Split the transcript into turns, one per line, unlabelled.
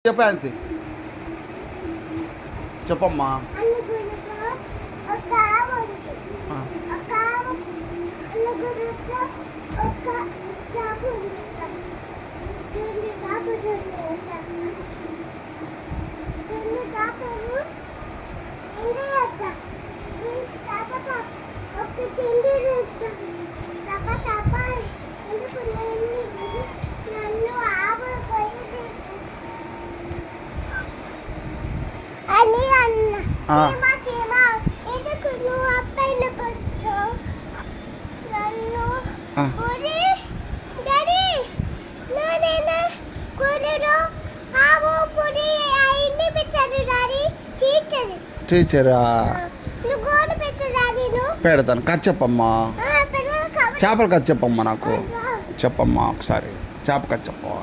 చెప్పాల్సి చెప్పమ్మా. టీచరా పెడతాను. కథ చెప్పమ్మా, చేపల కథ చెప్పమ్మా, నాకు చెప్పమ్మా ఒకసారి చేప కథ చెప్పవా.